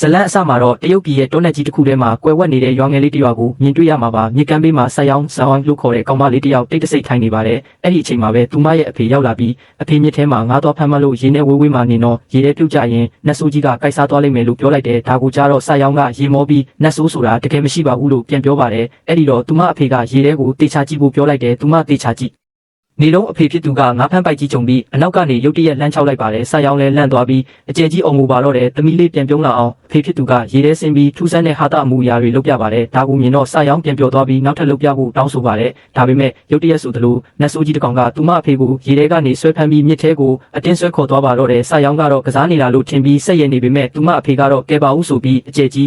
ဇလန်အစမှာတော့တရုတ်ပြည်ရဲ့တောနက်ကြီးတစ်ခုထဲမှာကွယ်ဝတ်နေတဲ့ရွာငယ်လေးတစ်ရွာကိုမြင်တွေ့ရမှာပါမြေကမ်းဘေးမှာဆက်ရောင်းဇောင်းလို့ခေါ်တဲ့ကောင်မလေးတစ်ယောက်တိတ်တဆိတ်ထိုင်နေပါတယ်အဲ့ဒီအချိန်မှာပဲသူမရဲ့အဖေရောက်လာပြီးအဖေမြစ်ထဲမှာငါးသွားဖမ်းမလို့ရေနဲ့ဝေးဝေးမှနေတော့ရေထဲပြုတ်ကျရင်နတ်ဆိုးကြီးကကိုက်စားသွားလိမ့်မယ်လို့ပြောလိုက်တယ်ဒါကိုကြားတော့ဆက်ရောင်းကရေမောပြီးနတ်ဆိုးဆိုတာတကယ်မရှိပါဘူးလို့ပြန်ပြောပါတယ်အဲ့ဒီတော့သူမအဖေကရေထဲကိုတေချာကြည့်ဖို့ပြောလိုက်တယ်သူမတေချာကြည့်နေလုံးအဖေဖြစ်သူကငါးဖမ်းပိုက်ကြီးကြုံပြီးအနောက်ကနေရုတ်တရက်လှမ်းချောက်လိုက်ပါတယ်ဆက်ရောင်းလဲလန့်သွားပြီးအကျယ်ကြီးအုံမူပါတော့တယ်သမီးလေးပြန်ပြုံးလာအောင်အဖေဖြစ်သူကရေထဲဆင်းပြီးထူးဆန်းတဲ့ဟာတာအမှုအရာတွေလုပ်ပြပါတယ်ဒါကိုမြင်တော့ဆက်ရောင်းပြန်ပြောသွားပြီးနောက်ထပ်လုပ်ပြဖို့တောင်းဆိုပါတယ်ဒါပေမဲ့ရုတ်တရက်ဆိုသလိုနတ်ဆိုးကြီးတစ်ကောင်ကသူမအဖေကိုရေထဲကနေဆွဲဖမ်းပြီးမြစ်ထဲကိုအတင်းဆွဲခေါ်သွားပါတော့တယ်ဆက်ရောင်းကတော့ကစားနေတာလို့ထင်ပြီးဆက်ရနေပေမဲ့သူမအဖေကတော့ကဲပါဦးဆိုပြီးအကျယ်ကြီ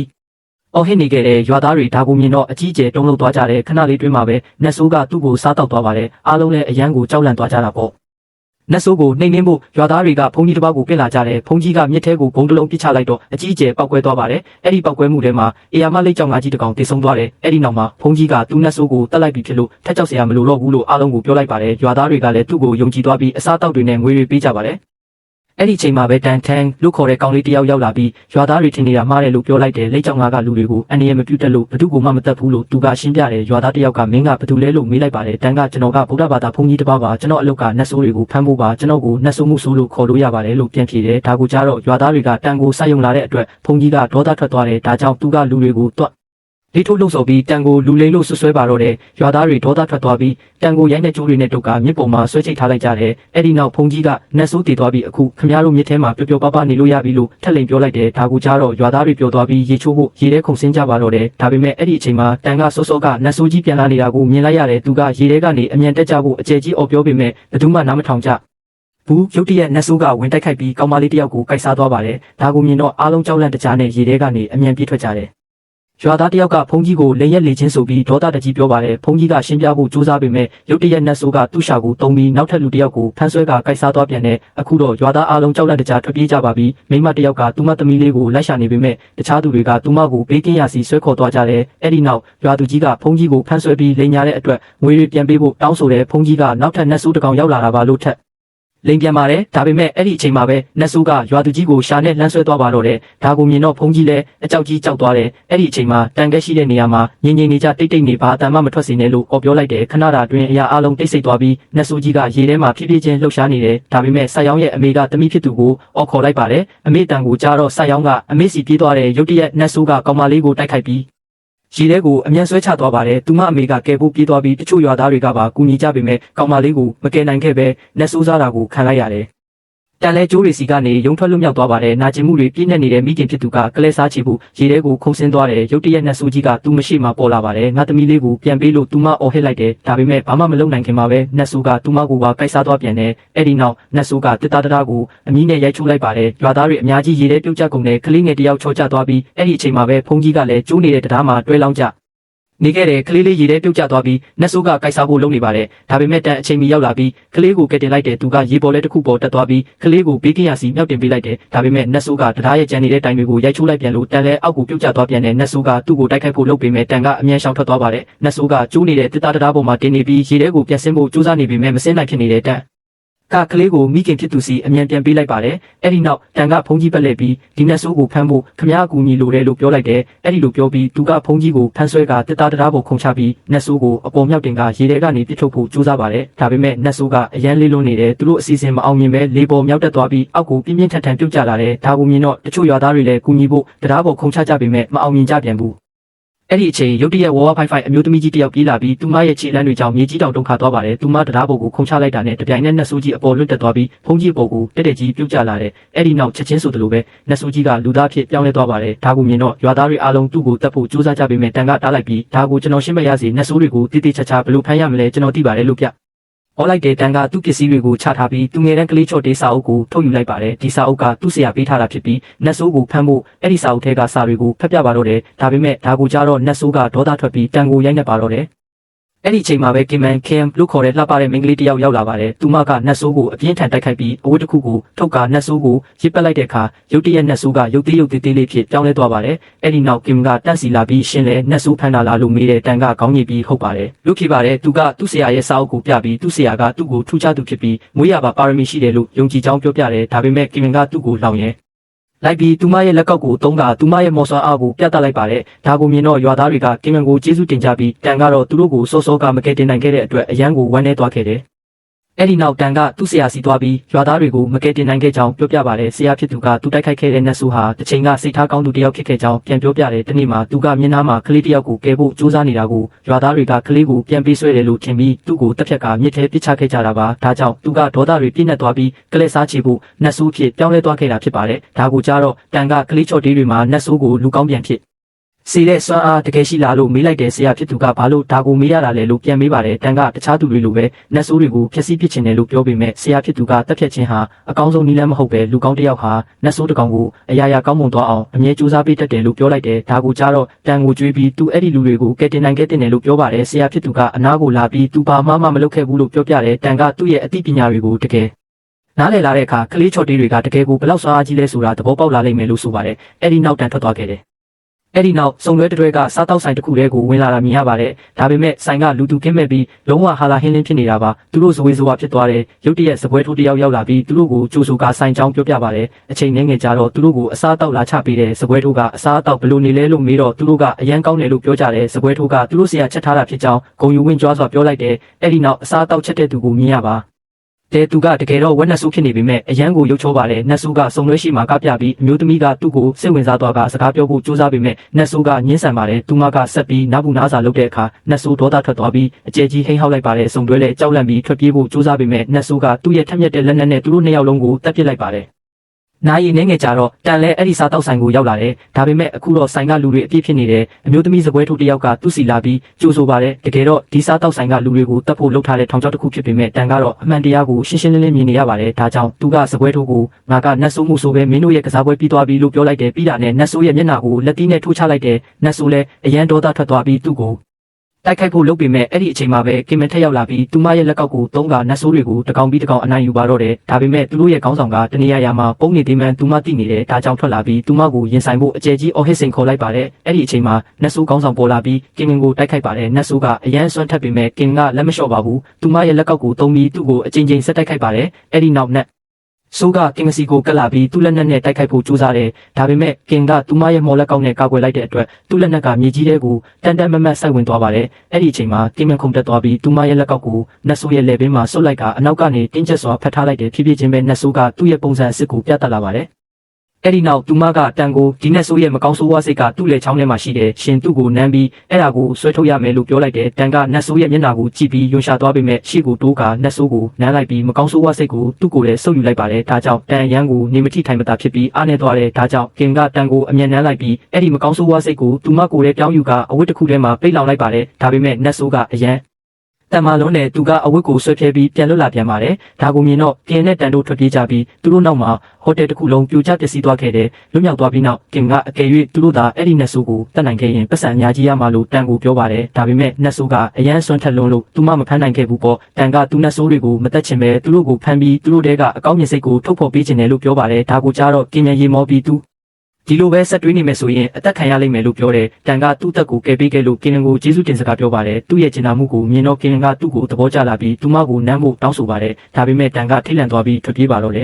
းအော်ဟစ်နေခဲ့တဲ့ရွာသားတွေဒါကိုမြင်တော့အကြီးအကျယ်တုံ့လောက်သွားကြတယ်ခဏလေးတွင်းမှာပဲနတ်ဆိုးကသူ့ကိုစားတောက်သွားပါတယ်အားလုံးလည်းအရန်ကိုကြောက်လန့်သွားကြတာပေါ့နတ်ဆိုးကိုနှိမ်နှင်းဖို့ရွာသားတွေကဘုံကြီးတစ်ပေါက်ကိုပြင်လာကြတယ်ဘုံကြီးကမြစ်ထဲကိုဘုံတစ်လုံးပစ်ချလိုက်တော့အကြီးအကျယ်ပောက်ကွဲသွားပါတယ်အဲ့ဒီပောက်ကွဲမှုထဲမှာအေယာမလိတ်ကြောင်ငါကြီးတစ်ကောင်တေဆုံးသွားတယ်အဲ့ဒီနောက်မှာဘုံကြီးကသူ့နတ်ဆိုးကိုတက်လိုက်ပြီးဖြစ်လို့ထက်ကြောက်စရာမလိုတော့ဘူးလို့အားလုံးကိုပြောလိုက်ပါတယ်ရွာသားတွေကလည်းသူ့ကိုယုံကြည်သွားပြီးအစားတောက်တွေနဲ့ငွေတွေပေးကြပါတယ်အဲ့ဒီချိန်မှာပဲတန်ထန်လို့ခေါ်တဲ့ကောင်လေးတယောက်ရောက်လာပြီးရွာသားတွေထင်နေတာမှားတယ်လို့ပြောလိုက်တယ်လက်ကြောင်ငါကလူတွေကိုအန္တရာယ်မပြုတ်တက်လို့ဘသူ့ကိုမှမတတ်ဘူးလို့သူကရှင်းပြတယ်ရွာသားတယောက်ကမင်းကဘသူလဲလို့မေးလိုက်ပါတယ်တန်ကကျွန်တော်ကဗုဒ္ဓဘာသာဘုန်းကြီးတစ်ပါးပါကျွန်တော်အလုပ်ကနတ်ဆိုးတွေကိုဖမ်းဖို့ပါကျွန်တော်ကိုနတ်ဆိုးမှုဆိုးလို့ခေါ်လို့ရပါတယ်လို့ပြန်ဖြေတယ်ဒါကိုကြားတော့ရွာသားတွေကတန်ကိုစိုက်ယုံလာတဲ့အတွက်ဘုန်းကြီးကဒေါသထွက်သွားတယ်ဒါကြောင့်သူကလူတွေကိုတွတ်လေးထိုးလှုပ်ဆော်ပြီးတန်ကိုလူလိန်လို့ဆွဆွဲပါတော့တယ်ရွာသားတွေဒေါသထွက်သွားပြီးတန်ကိုရိုင်းတဲ့ကျိုးတွေနဲ့တုတ်ကမြစ်ပေါ်မှာဆွဲချိတ်ထားလိုက်ကြတယ်အဲ့ဒီနောက်ဘုံကြီးကနတ်ဆိုးတည်သွားပြီးအခုခမရတို့မြစ်ထဲမှာပျော်ပျော်ပါးပါးနေလို့ရပြီလို့ထက်လိန်ပြောလိုက်တယ်ဒါကိုကြားတော့ရွာသားတွေပျော်သွားပြီးရေချိုးဖို့ရေထဲခုန်ဆင်းကြပါတော့တယ်ဒါပေမဲ့အဲ့ဒီအချိန်မှာတန်ကစောစောကနတ်ဆိုးကြီးပြန်လာနေတာကိုမြင်လိုက်ရတယ်သူကရေထဲကနေအမြန်တက်ကြဖို့အကျယ်ကြီးအော်ပြောပေမဲ့ဘယ်သူမှနားမထောင်ကြဘူးရုတ်တရက်နတ်ဆိုးကဝင်တိုက်ခိုက်ပြီးကောင်မလေးတယောက်ကိုကိုက်စားသွားပါတယ်ဒါကိုမြင်တော့အားလုံးကြောက်လန့်တကြားနဲ့ရေထဲကနေအမြန်ပြေးထွက်ကြတယ်ရွာသားတယောက်ကဖုန်ကြီးကိုလေရက်လေချင်းဆိုပြီးဒေါသတကြီးပြောပါတယ်ဖုန်ကြီးကရှင်းပြဖို့ကြိုးစားပေမဲ့ရုတ်တရက်နတ်ဆိုးကသူ့ရှာကိုတုံးပြီးနောက်ထပ်လူတယောက်ကိုဖမ်းဆွဲကကိုက်စားသွားပြန်တယ်အခုတော့ရွာသားအားလုံးကြောက်လန့်တကြားထွက်ပြေးကြပါပြီမိမတယောက်ကသူမသမီးလေးကိုလိုက်ရှာနေပေမဲ့တခြားသူတွေကသူမကိုဘေးကင်းရာစီဆွဲခေါ်သွားကြတယ်အဲ့ဒီနောက်ရွာသူကြီးကဖုန်ကြီးကိုဖမ်းဆွဲပြီးလိန်ညာတဲ့အတွက်ငွေတွေပြန်ပေးဖို့တောင်းဆိုတယ်ဖုန်ကြီးကနောက်ထပ်နတ်ဆိုးတစ်ကောင်ရောက်လာတာပါလို့ထက်လိန်ပြန်ပါတယ်ဒါပေမဲ့အဲ့ဒီအချိန်မှာပဲနတ်ဆိုးကရွာသူကြီးကိုရှာနဲ့လှမ်းဆွဲသွားပါတော့တယ်ဒါကိုမြင်တော့ဖုန်ကြီးလည်းအကြောက်ကြီးကြောက်သွားတယ်အဲ့ဒီအချိန်မှာတန်ကဲရှိတဲ့နေရာမှာငင်းငင်းနေကြတိတ်တိတ်နေပါအတန်မှမထွက်စေနဲ့လို့အော်ပြောလိုက်တယ်ခဏတာအတွင်းအရာအလုံးတိတ်ဆိတ်သွားပြီးနတ်ဆိုးကြီးကရေထဲမှာဖြည်းဖြည်းချင်းလှုပ်ရှားနေတယ်ဒါပေမဲ့ဆက်ရောင်းရဲ့အမေကတမိဖြစ်သူကိုအော်ခေါ်လိုက်ပါတယ်အမေတန်ကိုကြားတော့ဆက်ရောင်းကအမေစီပြေးသွားတယ်ရုတ်တရက်နတ်ဆိုးကကောင်မလေးကိုတိုက်ခိုက်ပြီးရေထဲကိုအမြန်ဆွဲချသွားပါတယ်သူမအမေကကဲဖို့ပြေးသွားပြီးတချို့ရွာသားတွေကပါကူညီကြပေမဲ့ကောင်မလေးကိုမကယ်နိုင်ခဲ့ပဲနတ်ဆိုးစားတာကိုခံလိုက်ရတယ်တန်လဲကျိုးတွေစီကနေရုံထွက်လွတ်မြောက်သွားပါတယ်နာကျင်မှုတွေပြည့်နေနေတဲ့မိခင်ဖြစ်သူကကလဲစားချေဖို့ရေထဲကိုခုန်ဆင်းသွားတယ်ရုတ်တရက်နတ်ဆိုးကြီးကသူ့မရှိမှပေါ်လာပါတယ်ငါသမီးလေးကိုပြန်ပေးလို့သူမအော်ဟစ်လိုက်တယ်ဒါပေမဲ့ဘာမှမလုပ်နိုင်ခင်မှာပဲနတ်ဆိုးကသူမကိုပါကိုက်စားသွားပြန်တယ်အဲ့ဒီနောက်နတ်ဆိုးကတစ်သားတစ်သားကိုအမီးနဲ့ရိုက်ချိုးလိုက်ပါတယ်ရွာသားတွေအများကြီးရေထဲပြုတ်ကျကုန်တယ်ကလေးငယ်တယောက်ချောကျသွားပြီးအဲ့ဒီအချိန်မှာပဲဖုန်ကြီးကလည်းကျိုးနေတဲ့တရားမှာတွဲလောင်းကြနေခဲ့တဲ့ကလေးလေးရေထဲပြုတ်ကျသွားပြီးနတ်ဆိုးကကိုက်စားဖို့လုပ်နေပါတယ်ဒါပေမဲ့တန်အချိန်မီရောက်လာပြီးကလေးကိုကယ်တင်လိုက်တဲ့သူကရေပေါ်လဲတစ်ခုပေါ်တက်သွားပြီးကလေးကိုဘေးကင်းရာစီမြောက်တင်ပေးလိုက်တယ်ဒါပေမဲ့နတ်ဆိုးကတရားရဲ့ကြံနေတဲ့တိုင်တွေကိုရိုက်ချိုးလိုက်ပြန်လို့တန်လဲအောက်ကိုပြုတ်ကျသွားပြန်တဲ့နတ်ဆိုးကသူ့ကိုတိုက်ခိုက်ဖို့လုပ်ပေမဲ့တန်ကအမြန်ရှောင်ထွက်သွားပါတယ်နတ်ဆိုးကကျိုးနေတဲ့တစ်သားတရားပေါ်မှာတင်နေပြီးရေထဲကိုပြန်ဆင်းဖို့ကြိုးစားနေပေမဲ့မဆင်းနိုင်ဖြစ်နေတဲ့တန်ကလေးကိုမိခင်ဖြစ်သူစီအမြန်ပြန်ပေးလိုက်ပါတယ်အဲ့ဒီနောက်တန်ကဖုန်ကြီးပက်လက်ပြီးဒီနတ်ဆိုးကိုဖမ်းဖို့ခမရအကူညီလိုတယ်လို့ပြောလိုက်တယ်အဲ့ဒီလိုပြောပြီးသူကဖုန်ကြီးကိုဖမ်းဆွဲကတစ်သားတရားပေါ်ခုန်ချပြီးနတ်ဆိုးကိုအပေါ်မြောက်တင်ကရေထဲကနေပစ်ထုတ်ဖို့ကြိုးစားပါတယ်ဒါပေမဲ့နတ်ဆိုးကအရန်လေးလွန်းနေတယ်သူတို့အစီအစဉ်မအောင်မြင်ပဲလေပေါ်မြောက်တက်သွားပြီးအောက်ကိုပြင်းပြင်းထန်ထန်ပြုတ်ကျလာတယ်ဒါကိုမြင်တော့တချို့ရွာသားတွေလည်းကူညီဖို့တရားပေါ်ခုန်ချကြပေမဲ့မအောင်မြင်ကြပြန်ဘူးအဲ့ဒီအချိန်ရုတ်တရက်ဝါဖိုင်ဖိုင်အမျိုးသမီးကြီးတယောက်ပြေးလာပြီးသူမရဲ့ခြေလမ်းတွေကြောင့်မြေကြီးတောင်တုန်ခါသွားပါတယ်သူမတရားပေါ်ကိုခုန်ချလိုက်တာနဲ့တပြိုင်နက်နတ်ဆိုးကြီးအပေါ်လွတ်တက်သွားပြီးဖုန်ကြီးအပေါ်ကိုတက်တက်ကြီးပြုတ်ကျလာတယ်အဲ့ဒီနောက်ချက်ချင်းဆိုသလိုပဲနတ်ဆိုးကြီးကလူသားဖြစ်ပြောင်းလဲသွားပါတယ်ဒါကိုမြင်တော့ရွာသားတွေအားလုံးသူ့ကိုတတ်ဖို့ကြိုးစားကြပေမဲ့တန်ကတားလိုက်ပြီးဒါကိုကျွန်တော်ရှင်းမရစေနတ်ဆိုးတွေကိုတိတိကျကျဘယ်လိုဖမ်းရမလဲကျွန်တော်သိပါတယ်လို့ပြအော်လိုက်တဲ့တန်ကသူ့ပစ္စည်းတွေကိုချထားပြီးသူငယ်တန်းကလေးချော့တေးစာအုပ်ကိုထုတ်ယူလိုက်ပါတယ်ဒီစာအုပ်ကသူ့ဆရာပေးထားတာဖြစ်ပြီးနတ်ဆိုးကိုဖမ်းဖို့အဲ့ဒီစာအုပ်ထဲကစာတွေကိုဖတ်ပြပါတော့တယ်ဒါပေမဲ့ဒါကိုကြားတော့နတ်ဆိုးကဒေါသထွက်ပြီးတန်ကိုရိုက်နှက်ပါတော့တယ်အဲ့ဒီအချိန်မှာပဲကင်မန်ခင်လို့ခေါ်တဲ့လှပတဲ့မိန်းကလေးတယောက်ရောက်လာပါတယ်သူမကနတ်ဆိုးကိုအပြင်းထန်တိုက်ခိုက်ပြီးအဝတ်တစ်ခုကိုထုတ်ကနတ်ဆိုးကိုရစ်ပက်လိုက်တဲ့အခါရုတ်တရက်နတ်ဆိုးကရုတ်သေးလေးဖြစ်ပြောင်းလဲသွားပါတယ်အဲ့ဒီနောက်ကင်ကတန့်စီလာပြီးရှင်းလဲနတ်ဆိုးဖမ်းလာလားလို့မေးတဲ့တန်ကခေါင်းညိပြီးဟုတ်ပါတယ်လူဖြစ်ပါတယ်သူကသူ့ဆရာရဲ့စာအုပ်ကိုပြပြီးသူ့ဆရာကသူ့ကိုထူးခြားသူဖြစ်ပြီးမွေးရပါပါရမီရှိတယ်လို့ယုံကြည်ကြောင်းပြောပြတယ်ဒါပေမဲ့ကင်ကသူ့ကိုလောင်ရဲ လိုက်ပြီးသူမရဲ့လက်ကောက်ကိုသုံးကသူမရဲ့မော်ဆွမ်းအားကိုပြသလိုက်ပါတယ်ဒါကိုမြင်တော့ရွာသားတွေကကင်မန်ကိုကျေးဇူးတင်ကြပြီးတန်ကတော့သူတို့ကိုစောစောကမကယ်တင်နိုင်ခဲ့တဲ့အတွက်အရန်ကိုဝမ်းနည်းသွားခဲ့တယ်အဲ့ဒီနောက်တန်ကသူ့ဆရာစီသွားပြီးရွာသားတွေကိုမကယ်တင်နိုင်ခဲ့ကြောင်းပြောပြပါတယ်ဆရာဖြစ်သူကသူတိုက်ခိုက်ခဲ့တဲ့နတ်ဆူဟာတစ်ချိန်ကစိတ်ထားကောင်းသူတစ်ယောက်ဖြစ်ခဲ့ကြောင်းပြန်ပြောပြတယ်တနေ့မှာသူကမျက်နှာမှာကလေးတစ်ယောက်ကိုကယ်ဖို့ကြိုးစားနေတာကိုရွာသားတွေကကလေးကိုပြန်ပေးဆွဲတယ်လို့ထင်ပြီးသူ့ကိုတပ်ဖြတ်ကမြစ်ထဲပစ်ချခဲ့ကြတာပါဒါကြောင့်သူကဒေါသတွေပြည့်နှက်သွားပြီးကလေးစားချေဖို့နတ်ဆူဖြစ်ပြောင်းလဲသွားခဲ့တာဖြစ်ပါတယ်ဒါကိုကြားတော့တန်ကကလေးချော့တေးတွေမှာနတ်ဆူကိုလူကောင်းပြန်ဖြစ်စီတဲ့စွမ်းအားတကယ်ရှိလားလို့မေးလိုက်တဲ့ဆရာဖြစ်သူကဘာလို့ဒါကိုမေးရတာလဲလို့ပြန်မေးပါတယ်တန်ကတခြားသူတွေလိုပဲနတ်ဆိုးတွေကိုဖျက်ဆီးပစ်ချင်တယ်လို့ပြောပေမဲ့ဆရာဖြစ်သူကတက်ဖြတ်ခြင်းဟာအကောင်းဆုံးနည်းလမ်းမဟုတ်ပဲလူကောင်းတစ်ယောက်ဟာနတ်ဆိုးတစ်ကောင်ကိုအရာရာကောင်းမွန်သွားအောင်အမြဲကြိုးစားပေးတတ်တယ်လို့ပြောလိုက်တယ်ဒါကိုကြားတော့တန်ကိုကြွေးပြီးသူအဲ့ဒီလူတွေကိုကယ်တင်နိုင်ခဲ့တဲ့လို့ပြောပါတယ်ဆရာဖြစ်သူကအနားကိုလာပြီးသူဘာမှမလုပ်ခဲ့ဘူးလို့ပြောပြတယ်တန်ကသူ့ရဲ့အသိပညာတွေကိုတကယ်နားလည်လာတဲ့အခါကလေးချော်တေးတွေကတကယ်ကိုဘလောက်စွမ်းအားကြီးလဲဆိုတာသဘောပေါက်လာလိမ့်မယ်လို့ဆိုပါတယ်အဲ့ဒီနောက်တန်ထွက်သွားခဲ့တယ်အဲ့ဒီနောက်စုံတွဲတွဲကစားတောက်ဆိုင်တစ်ခုတည်းကိုဝင်လာတာမြင်ရပါတယ်ဒါပေမဲ့ဆိုင်ကလူသူကင်းမဲ့ပြီးလုံးဝဟာလာဟင်းလင်းဖြစ်နေတာပါသူတို့ဇဝေဇဝါဖြစ်သွားတယ်ရုတ်တရက်စပွဲထိုးတယောက်ရောက်လာပြီးသူတို့ကိုကြိုးဆိုကဆိုင်ချောင်းပြောပြပါတယ်အချိန်နဲ့ငယ်ကြတော့သူတို့ကိုအစားတောက်လာချပေးတဲ့စပွဲထိုးကအစားတောက်ဘယ်လိုနေလဲလို့မေးတော့သူတို့ကအရန်ကောင်းတယ်လို့ပြောကြတယ်စပွဲထိုးကသူတို့ဆရာချက်ထားတာဖြစ်ကြောင်းဂုံယူဝင်ကြွားစွာပြောလိုက်တယ်အဲ့ဒီနောက်အစားတောက်ချက်တဲ့သူကိုမြင်ရပါတဲ့သူကတကယ်တော့ဝက်နတ်ဆူဖြစ်နေပေမဲ့အရန်ကိုရုပ်ချောပါတယ်နတ်ဆူကစုံလွှဲရှိမှာကပြပြီးအမျိုးသမီးကသူ့ကိုစိတ်ဝင်စားသွားကစကားပြောဖို့ကြိုးစားပေမဲ့နတ်ဆူကညှင်းဆန်ပါတယ်သူမကဆက်ပြီးနားဘူးနားစာလုပ်တဲ့အခါနတ်ဆူဒေါသထွက်သွားပြီးအကျဲကြီးဟိန်းဟောက်လိုက်ပါတယ်စုံတွဲလဲကြောက်လန့်ပြီးထွက်ပြေးဖို့ကြိုးစားပေမဲ့နတ်ဆူကသူ့ရဲ့ထက်မြက်တဲ့လက်နက်နဲ့သူတို့နှစ်ယောက်လုံးကိုတပ်ပစ်လိုက်ပါတယ်နာရီနဲ့ငယ်ကြတော့တန်လဲအဲ့ဒီစားတောက်ဆိုင်ကိုရောက်လာတယ်ဒါပေမဲ့အခုတော့ဆိုင်ကလူတွေအပြည့်ဖြစ်နေတယ်အမျိုးသမီးစပွဲထိုးတစ်ယောက်ကသူ့စီလာပြီးကြိုးဆိုပါတယ်တကယ်တော့ဒီစားတောက်ဆိုင်ကလူတွေကိုတတ်ဖို့လုပ်ထားတဲ့ထောင်ချောက်တစ်ခုဖြစ်ပေမဲ့တန်ကတော့အမှန်တရားကိုရှင်းရှင်းလင်းလင်းမြင်နေရပါတယ်ဒါကြောင့်သူကစပွဲထိုးကိုငါကနတ်ဆိုးမှုဆိုပဲမင်းတို့ရဲ့ကစားပွဲပြီးသွားပြီလို့ပြောလိုက်တယ်ပြီးတာနဲ့နတ်ဆိုးရဲ့မျက်နှာကိုလက်သီးနဲ့ထိုးချလိုက်တယ်နတ်ဆိုးလည်းအရန်ဒေါသထွက်သွားပြီးသူ့ကိုတိုက်ခိုက်ဖို့လုပ်ပေမဲ့အဲ့ဒီအချိန်မှာပဲကင်မန်ထက်ရောက်လာပြီးသူမရဲ့လက်ကောက်ကိုသုံးကနတ်ဆိုးတွေကိုတကောင်ပြီးတကောင်အနိုင်ယူပါတော့တယ်ဒါပေမဲ့သူတို့ရဲ့ခေါင်းဆောင်ကတနေရာမှာပုံနေသေးမှန်သူမသိနေတယ်ဒါကြောင့်ထွက်လာပြီးသူမကိုရင်ဆိုင်ဖို့အကျယ်ကြီးအော်ဟစ်စိန်ခေါ်လိုက်ပါတယ်အဲ့ဒီအချိန်မှာနတ်ဆိုးခေါင်းဆောင်ပေါ်လာပြီးကင်မန်ကိုတိုက်ခိုက်ပါတယ်နတ်ဆိုးကအရန်ဆွမ်းထက်ပေမဲ့ကင်ကလက်မလျှော့ပါဘူးသူမရဲ့လက်ကောက်ကိုသုံးပြီးသူ့ကိုအချိန်ချင်းဆက်တိုက်ခိုက်ပါတယ်အဲ့ဒီနောက်နဲ့ဆိုးကကင်မစီကိုကတ်လာပြီးသူ့လက်နက်နဲ့တိုက်ခိုက်ဖို့ကြိုးစားတယ်။ဒါပေမဲ့ကင်ကသူမရဲ့မော်လက်ကောက်နဲ့ကာကွယ်လိုက်တဲ့အတွက်သူ့လက်နက်ကမြေကြီးထဲကိုတန်တန်မမတ်ဆိုက်ဝင်သွားပါတယ်။အဲ့ဒီအချိန်မှာကင်မန်ခုန်တက်သွားပြီးသူမရဲ့လက်ကောက်ကိုနတ်ဆိုးရဲ့လက်ဘင်းမှာဆုပ်လိုက်ကအနောက်ကနေတင်းကျပ်စွာဖတ်ထားလိုက်တယ်ဖြည်းဖြည်းချင်းပဲနတ်ဆိုးကသူ့ရဲ့ပုံစံအစ်စ်ကိုပြသလာပါတယ်။အဲ့ဒီနောက်သူမကတန်ကိုဒီနတ်ဆိုးရဲ့မကောင်းဆိုးဝါးစိတ်ကသူ့လေချောင်းထဲမှာရှိတယ်ရှင်သူ့ကိုနမ်းပြီးအဲ့ဒါကိုဆွဲထုတ်ရမယ်လို့ပြောလိုက်တယ်တန်ကနတ်ဆိုးရဲ့မျက်နှာကိုကြည့်ပြီးယွန်ရှာသွားပေမဲ့ရှေ့ကိုတိုးကနတ်ဆိုးကိုနမ်းလိုက်ပြီးမကောင်းဆိုးဝါးစိတ်ကိုသူ့ကိုလည်းဆုပ်ယူလိုက်ပါတယ်ဒါကြောင့်တန်ရန်ကိုနေမထိထိုင်မသာဖြစ်ပြီးအားနေသွားတယ်ဒါကြောင့်ကင်ကတန်ကိုအမျက်နှမ်းလိုက်ပြီးအဲ့ဒီမကောင်းဆိုးဝါးစိတ်ကိုသူမကိုလည်းပြောင်းယူကအဝတ်တစ်ခုထဲမှာပိတ်လောင်လိုက်ပါတယ်ဒါပေမဲ့နတ်ဆိုးကအရန်တန်မာလုံးနဲ့သူကအဝတ်ကိုဆွဲဖြဲပြီးပြန်လွတ်လာပြန်ပါတယ်ဒါကိုမြင်တော့ကင်နဲ့တန်တို့ထွက်ပြေးကြပြီးသူတို့နောက်မှာဟိုတယ်တစ်ခုလုံးပြိုကျပျက်စီးသွားခဲ့တယ်လွတ်မြောက်သွားပြီးနောက်ကင်ကအကယ်၍သူတို့သာအဲ့ဒီနတ်ဆိုးကိုတတ်နိုင်ခဲ့ရင်ပတ်စံအများကြီးရမှာလို့တန်ကိုပြောပါတယ်ဒါပေမဲ့နတ်ဆိုးကအရန်ဆွမ်းထက်လွန်းလို့သူမဖမ်းနိုင်ခဲ့ဘူးပေါ့တန်ကသူနတ်ဆိုးတွေကိုမတတ်ချင်ပဲသူတို့ကိုဖမ်းပြီးသူတို့တဲကအကောင်းမြင်စိတ်ကိုထုတ်ဖော်ပေးခြင်းတယ်လို့ပြောပါတယ်ဒါကိုကြားတော့ကင်မြန်ရေမောပြီးသူဒီလိုပဲဆက်တွေးနေမယ်ဆိုရင်အသက်ခံရလိမ့်မယ်လို့ပြောတယ်တန်ကသူ့တက်ကိုကယ်ပေးခဲ့လို့ကင်ကိုကျေးဇူးတင်စကားပြောပါတယ်သူ့ရဲ့ကျင်နာမှုကိုမြင်တော့ကင်ကသူ့ကိုသဘောကျလာပြီးသူမကိုနမ်းဖို့တောင်းဆိုပါတယ်ဒါပေမဲ့တန်ကထိတ်လန့်သွားပြီးထွက်ပြေးပါတော့တ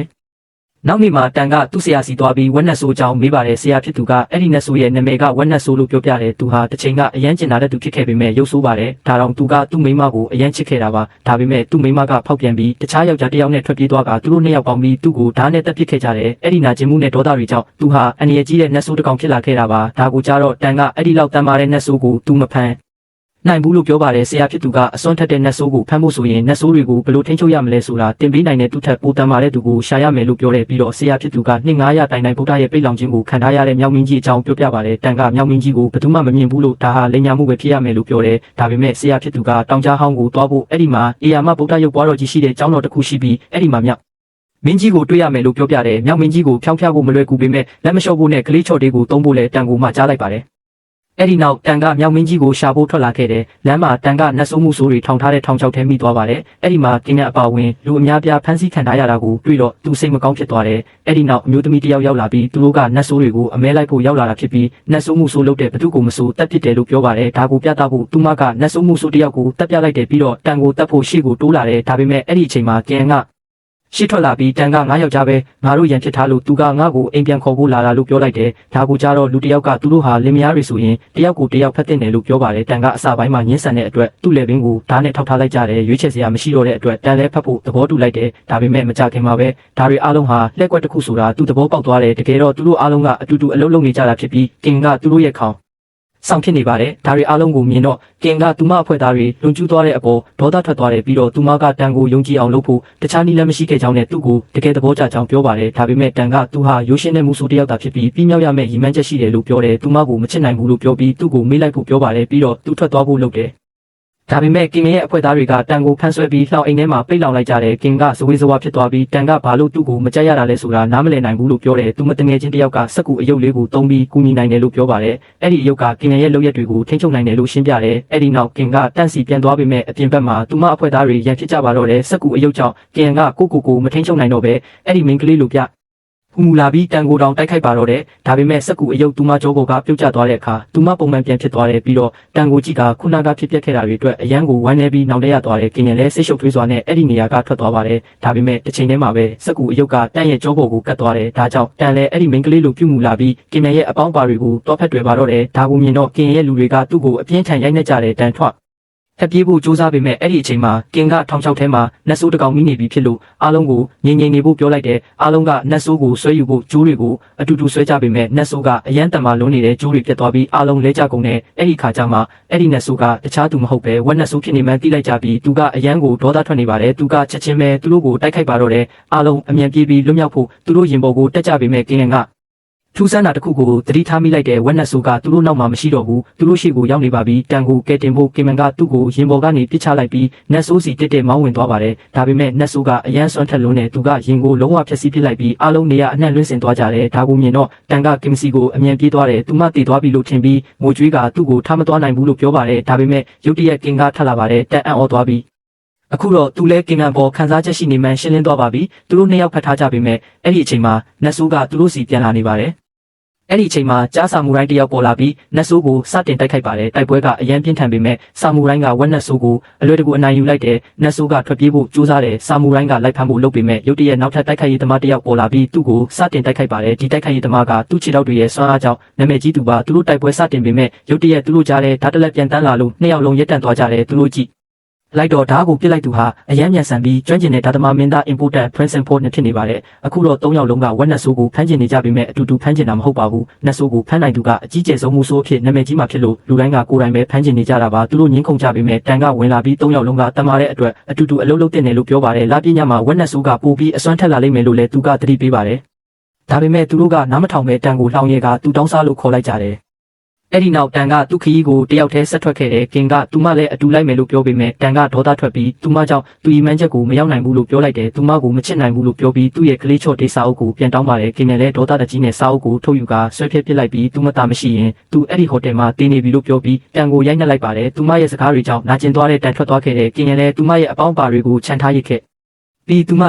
ယ်နောက်နေ့မှာတန်ကသူ့ဆရာစီသွားပြီးဝက်နက်ဆိုးကြောင်းမေးပါတယ်ဆရာဖြစ်သူကအဲ့ဒီနတ်ဆိုးရဲ့နာမည်ကဝက်နက်ဆိုးလို့ပြောပြတယ်သူဟာတစ်ချိန်ကအရန်ကျင်နာတဲ့သူဖြစ်ခဲ့ပေမဲ့ရုပ်ဆိုးပါတယ်ဒါတော့သူကသူ့မိန်းမကိုအရန်ချစ်ခဲ့တာပါဒါပေမဲ့သူ့မိန်းမကဖောက်ပြန်ပြီးတခြားယောက်ျားတစ်ယောက်နဲ့ထွက်ပြေးသွားကသူတို့နှစ်ယောက်ပေါင်းပြီးသူ့ကိုဓာတ်နဲ့တပ်ပစ်ခဲ့ကြတယ်အဲ့ဒီနာကျင်မှုနဲ့ဒေါသတွေကြောင့်သူဟာအန္တရာယ်ကြီးတဲ့နတ်ဆိုးတစ်ကောင်ဖြစ်လာခဲ့တာပါဒါကိုကြားတော့တန်ကအဲ့ဒီလောက်တန်မာတဲ့နတ်ဆိုးကိုသူမဖမ်းနိုင်ဘူးလို့ပြောပါတယ်ဆရာဖြစ်သူကအစွန်းထက်တဲ့နတ်ဆိုးကိုဖမ်းဖို့ဆိုရင်နတ်ဆိုးတွေကိုဘယ်လိုထိန်းချုပ်ရမလဲဆိုတာတင်ပေးနိုင်တဲ့သူထက်ပိုတန်မာတဲ့သူကိုရှာရမယ်လို့ပြောတယ်ပြီးတော့ဆရာဖြစ်သူကနှစ်900တိုင်တိုင်ဗုဒ္ဓရဲ့ပိတ်လောင်ခြင်းကိုခံထားရတဲ့မြောက်မင်းကြီးအကြောင်းပြောပြပါတယ်တန်ကမြောက်မင်းကြီးကိုဘယ်သူမှမမြင်ဘူးလို့ဒါဟာလိမ်ညာမှုပဲဖြစ်ရမယ်လို့ပြောတယ်ဒါပေမဲ့ဆရာဖြစ်သူကတောင်ကြားဟောင်းကိုတွားဖို့အဲ့ဒီမှာအေယာမဗုဒ္ဓရုပ်ပွားတော်ကြီးရှိတဲ့ကျောင်းတော်တစ်ခုရှိပြီးအဲ့ဒီမှာမြောက်မင်းကြီးကိုတွေ့ရမယ်လို့ပြောပြတယ်မြောက်မင်းကြီးကိုဖြောင်းဖျက်ဖို့မလွယ်ကူပေမဲ့လက်မလျှော့ဖို့နဲ့ကလေးချော့တေးကိုတုံးဖို့လဲတန်ကိုမှကြားလိုက်ပါတယ်အဲ့ဒီနောက်တန်ကမြောက်မင်းကြီးကိုရှာဖို့ထွက်လာခဲ့တယ်လမ်းမှာတန်ကနတ်ဆိုးမှုဆိုးတွေထောင်ထားတဲ့ထောင်ချောက်ထဲမိသွားပါတယ်အဲ့ဒီမှာကင်းတဲ့အပါဝင်လူအများပြားဖမ်းဆီးခံထားရတာကိုတွေ့တော့သူစိတ်မကောင်းဖြစ်သွားတယ်အဲ့ဒီနောက်အမျိုးသမီးတစ်ယောက်ရောက်လာပြီးသူတို့ကနတ်ဆိုးတွေကိုအမဲလိုက်ဖို့ရောက်လာတာဖြစ်ပြီးနတ်ဆိုးမှုဆိုးလုပ်တဲ့ဘသူကိုမဆိုးတက်ပစ်တယ်လို့ပြောပါတယ်ဒါကိုပြသဖို့သူမကနတ်ဆိုးမှုဆိုးတစ်ယောက်ကိုတက်ပြလိုက်တယ်ပြီးတော့တန်ကိုတက်ဖို့ရှေ့ကိုတိုးလာတယ်ဒါပေမဲ့အဲ့ဒီအချိန်မှာကင်းက ရှေ့ထွက်လာပြီးတန်က9ယောက်ကြားပဲငါတို့ရန်ဖြစ်ထားလို့သူကငါ့ကိုအိမ်ပြန်ခေါ်ဖို့လာတာလို့ပြောလိုက်တယ်ဒါကိုကြတော့လူတစ်ယောက်ကသူတို့ဟာလင်မယားတွေဆိုရင်တယောက်ကိုတယောက်ဖက်တင်တယ်လို့ပြောပါတယ်တန်ကအစပိုင်းမှာညှင်းဆန်တဲ့အတွက်သူ့လေပင်ကိုဓာတ်နဲ့ထောက်ထားလိုက်ကြတယ်ရွေးချယ်စရာမရှိတော့တဲ့အတွက်တန်လဲဖက်ဖို့သဘောတူလိုက်တယ်ဒါပေမဲ့မကြခင်မှာပဲဒါတွေအားလုံးဟာလှည့်ကွက်တစ်ခုဆိုတာသူသဘောပေါက်သွားတယ်တကယ်တော့သူတို့အားလုံးကအတူတူအလုပ်လုပ်နေကြတာဖြစ်ပြီးကင်ကသူတို့ရဲ့ခေါင်းဆောင်ဖြစ်နေပါတယ်ဒါတွေအားလုံးကိုမြင်တော့ကင်ကသူမအဖွဲ့သားတွေလွန်ကျူးသွားတဲ့အပေါ်ဒေါသထွက်သွားတယ်ပြီးတော့သူမကတန်ကိုယုံကြည်အောင်လုပ်ဖို့တခြားနည်းလမ်းမရှိခဲ့ကြောင်းနဲ့သူ့ကိုတကယ်သဘောကျကြောင်းပြောပါတယ်ဒါပေမဲ့တန်ကသူဟာရိုးရှင်းတဲ့မှုဆိုတယောက်သာဖြစ်ပြီးပြီးမြောက်ရမယ့်ရည်မှန်းချက်ရှိတယ်လို့ပြောတယ်သူမကိုမချစ်နိုင်ဘူးလို့ပြောပြီးသူ့ကိုမေးလိုက်ဖို့ပြောပါတယ်ပြီးတော့သူထွက်သွားဖို့လုပ်တယ်ဒါပေမဲ့ကင်ရဲ့အဖွဲ့သားတွေကတန်ကိုဖမ်းဆွဲပြီးလှောင်အိမ်ထဲမှာပိတ်လောင်လိုက်ကြတယ်ကင်ကဇဝေဇဝါဖြစ်သွားပြီးတန်ကဘာလို့သူ့ကိုမကြက်ရတာလဲဆိုတာနားမလည်နိုင်ဘူးလို့ပြောတယ်သူမတငယ်ချင်းတယောက်ကစက်ကူအယုတ်လေးကိုတုံးပြီးကူညီနိုင်တယ်လို့ပြောပါတယ်အဲ့ဒီအယုတ်ကကင်ရဲ့လုပ်ရက်တွေကိုထိန်းချုပ်နိုင်တယ်လို့ရှင်းပြတယ်အဲ့ဒီနောက်ကင်ကတန့်စီပြန်သွားပေမဲ့အပြင်ဘက်မှာသူမအဖွဲ့သားတွေရန်ဖြစ်ကြပါတော့တယ်စက်ကူအယုတ်ကြောင့်ကင်ကကိုမထိန်းချုပ်နိုင်တော့ပဲအဲ့ဒီမိန်းကလေးလိုပြဖူမူလာပြီးတန်ကိုတောင်တိုက်ခိုက်ပါတော့တယ်ဒါပေမဲ့စက်ကူအယုတ်သူမကြောကိုကပြုတ်ကျသွားတဲ့အခါသူမပုံမှန်ပြန်ဖြစ်သွားတယ်ပြီးတော့တန်ကိုကြီးကခုနကဖြစ်ပျက်ခဲ့တာတွေအတွက်အရန်ကိုဝမ်းနေပြီးနောင်တရသွားတယ်ကင်ရလည်းစိတ်ရှုပ်ထွေးစွာနဲ့အဲ့ဒီနေရာကထွက်သွားပါတယ်ဒါပေမဲ့တစ်ချိန်တည်းမှာပဲစက်ကူအယုတ်ကတန်ရဲ့ကြောပေါ်ကိုကတ်သွားတယ်ဒါကြောင့်တန်လည်းအဲ့ဒီမိန်းကလေးလိုပြုတ်မူလာပြီးကင်ရဲ့အပေါင်းပါတွေကိုတောဖက်တွေပါတော့တယ်ဒါကိုမြင်တော့ကင်ရဲ့လူတွေကသူ့ကိုအပြင်းထန်ရိုက်နှက်ကြတယ်တန်ထွက်ဖက်ပြေးဖို့စူးစမ်းပေမဲ့အဲ့ဒီအချိန်မှာကင်ကထောင်ချောက်ထဲမှာနတ်ဆိုးတကောင်မိနေပြီဖြစ်လို့အားလုံးကိုငြိမ်နေဖို့ပြောလိုက်တယ်အားလုံးကနတ်ဆိုးကိုဆွဲယူဖို့ကျိုးတွေကိုအတူတူဆွဲကြပေမဲ့နတ်ဆိုးကအရန်တန်မာလုံးနေတဲ့ကျိုးတွေပြတ်သွားပြီးအားလုံးလဲကြကုန်တဲ့အဲ့ဒီခါကျမှအဲ့ဒီနတ်ဆိုးကတခြားသူမဟုတ်ပဲဝက်နတ်ဆိုးဖြစ်နေမှန်းသိလိုက်ကြပြီးသူကအရန်ကိုဒေါသထွက်နေပါတယ်သူကချက်ချင်းပဲသူတို့ကိုတိုက်ခိုက်ပါတော့တယ်အားလုံးအမြန်ပြေးပြီးလွတ်မြောက်ဖို့သူတို့ရင်ပေါ်ကိုတက်ကြပေမဲ့ကင်ကထူးဆန်းတာတစ်ခုကိုသတိထားမိလိုက်တဲ့ဝက်နတ်ဆိုးကသူတို့နောက်မှာမရှိတော့ဘူးသူတို့ရှေ့ကိုရောက်နေပါပြီတန်ကိုကဲတင်ဖို့ကင်မန်ကသူ့ကိုရင်ပေါ်ကနေပစ်ချလိုက်ပြီးနတ်ဆိုးစီတက်မောင်းဝင်သွားပါတယ်ဒါပေမဲ့နတ်ဆိုးကအရန်စွမ်းထက်လွန်းတဲ့သူကရင်ကိုလုံးဝဖျက်ဆီးပစ်လိုက်ပြီးအားလုံးနေရအနှံ့လွင့်စင်သွားကြတယ်ဒါကိုမြင်တော့တန်ကကင်စီကိုအမြန်ပြေးသွားတယ်သူမတည်သွားပြီလို့ထင်ပြီးငိုကြွေးကသူ့ကိုထားမသွားနိုင်ဘူးလို့ပြောပါတယ်ဒါပေမဲ့ရုတ်တရက်ကင်ကထပ်လာပါတယ်တန်အံ့ဩသွားပြီးအခုတော့သူလဲကင်မန်ပေါ်ခန်းစားချက်ရှိနေမှန်းရှင်းလင်းသွားပါပြီသူတို့နှစ်ယောက်ဖတ်ထားကြပေမဲ့အဲ့ဒီအချိန်မှာနတ်ဆိုးကသူတို့စီပြန်လာနေပါတယ်အဲ့ဒီအချိန်မှာကြားဆာမူရိုင်းတယောက်ပေါ်လာပြီးနတ်ဆိုးကိုစတင်တိုက်ခိုက်ပါတယ်တိုက်ပွဲကအရန်ပြင်းထန်ပေမဲ့ဆာမူရိုင်းကဝက်နတ်ဆိုးကိုအလွယ်တကူအနိုင်ယူလိုက်တယ်နတ်ဆိုးကထွက်ပြေးဖို့ကြိုးစားတယ်ဆာမူရိုင်းကလိုက်ဖမ်းဖို့လုပ်ပေမဲ့ရုတ်တရက်နောက်ထပ်တိုက်ခိုက်ရေးသမားတယောက်ပေါ်လာပြီးသူ့ကိုစတင်တိုက်ခိုက်ပါတယ်ဒီတိုက်ခိုက်ရေးသမားကသူ့ခြေထောက်တွေရဲ့ဆွမ်းအားကြောင့်နာမည်ကြီးသူပါသူတို့တိုက်ပွဲစတင်ပေမဲ့ရုတ်တရက်သူတို့ကြားတဲ့ဓာတ်တလက်ပြန်တန်းလာလို့နှစ်ယောက်လုံးရက်တန့်သွားကြတယ်သူတို့ကြည့်လိုက်တော့ဓာတ်ကိုပြစ်လိုက်သူဟာအရန်မြန်ဆန်ပြီးကျွမ်းကျင်တဲ့ဓာတ်သမားမင်းသား important prince import နဲ့ဖြစ်နေပါတယ်အခုတော့၃ယောက်လုံးကဝက်နတ်ဆိုးကိုဖမ်းကျင်နေကြပေမဲ့အတူတူဖမ်းကျင်တာမဟုတ်ပါဘူးနတ်ဆိုးကိုဖမ်းနိုင်သူကအကြီးကျယ်ဆုံးမှုဆိုးအဖြစ်နာမည်ကြီးမှဖြစ်လို့လူတိုင်းကကိုယ်တိုင်ပဲဖမ်းကျင်နေကြတာပါသူတို့ငင်းခုန်ကြပေမဲ့တန်ကဝင်လာပြီး၃ယောက်လုံးကတမာတဲ့အတွက်အတူတူအလုပ်လုပ်တင်တယ်လို့ပြောပါတယ်လာပြညမှာဝက်နတ်ဆိုးကပိုပြီးအစွမ်းထက်လာလိမ့်မယ်လို့လည်းသူကသတိပေးပါတယ်ဒါပေမဲ့သူတို့ကနားမထောင်ပဲတန်ကိုလှောင်ရဲကသူတောင်းစားလို့ခေါ်လိုက်ကြတယ်အဲ့ဒီနောက်တန်ကသူ့ခရီးကိုတယောက်တည်းဆက်ထွက်ခဲ့တယ်ကင်ကသူမလည်းအတူလိုက်မယ်လို့ပြောပေမဲ့တန်ကဒေါသထွက်ပြီးသူမကြောင့်သူဤမှန်းချက်ကိုမရောက်နိုင်ဘူးလို့ပြောလိုက်တယ်သူမကိုမချစ်နိုင်ဘူးလို့ပြောပြီးသူ့ရဲ့ကလေးချော့တေးစာအုပ်ကိုပြန်တောင်းပါတယ်ကင်လည်းဒေါသတကြီးနဲ့စာအုပ်ကိုထုတ်ယူကဆွဲဖြက်ပစ်လိုက်ပြီးသူမသားမရှိရင်သူအဲ့ဒီဟိုတယ်မှာတည်နေပြီလို့ပြောပြီးတန်ကိုရိုက်နှက်လိုက်ပါတယ်သူမရဲ့စကားတွေကြောင့်နာကျင်သွားတဲ့တန်ထွက်သွားခဲ့တယ်ကင်လည်းသူမရဲ့အပေါင်းပါတွေကိုခြံထားရခဲ့ပြီးသူမ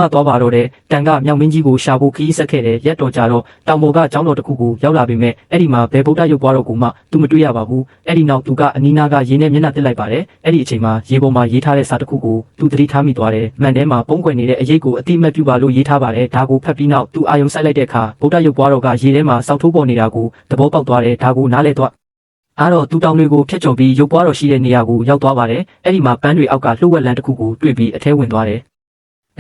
သွားပါတော့တယ်တန်ကမြောင်မင်းကြီးကိုရှာဖို့ခီးဆက်ခဲ့တယ်ရက်တော်ကြတော့တောင်ပေါ်ကကျောင်းတော်တစ်ခုကိုရောက်လာပေမဲ့အဲ့ဒီမှာဘယ်ဗုဒ္ဓရုပ်ပွားတော်ကိုမှသူမတွေ့ရပါဘူးအဲ့ဒီနောက်သူကအနီးနားကရေနဲ့မျက်နှာတက်လိုက်ပါတယ်အဲ့ဒီအချိန်မှာရေပေါ်မှာရေးထားတဲ့စာတစ်ခုကိုသူသတိထားမိသွားတယ်မှန်ထဲမှာပုံကွယ်နေတဲ့အရေးကိုအတိအမှတ်ပြုပါလို့ရေးထားပါတယ်ဒါကိုဖတ်ပြီးနောက်သူအာယုံစိုက်လိုက်တဲ့အခါဗုဒ္ဓရုပ်ပွားတော်ကရေထဲမှာစောက်ထိုးပေါ်နေတာကိုသဘောပေါက်သွားတယ်ဒါကိုနားလည်သွားအားတော့သူတောင်တွေကိုဖျက်ချော်ပြီးရုပ်ပွားတော်ရှိတဲ့နေရာကိုရောက်သွားပါတယ်အဲ့ဒီမှာပန်းတွေအောက်ကလှုပ်ဝက်လန်းတစ်ခုကိုတွေ့ပြီးအထဲဝင်သွားတယ်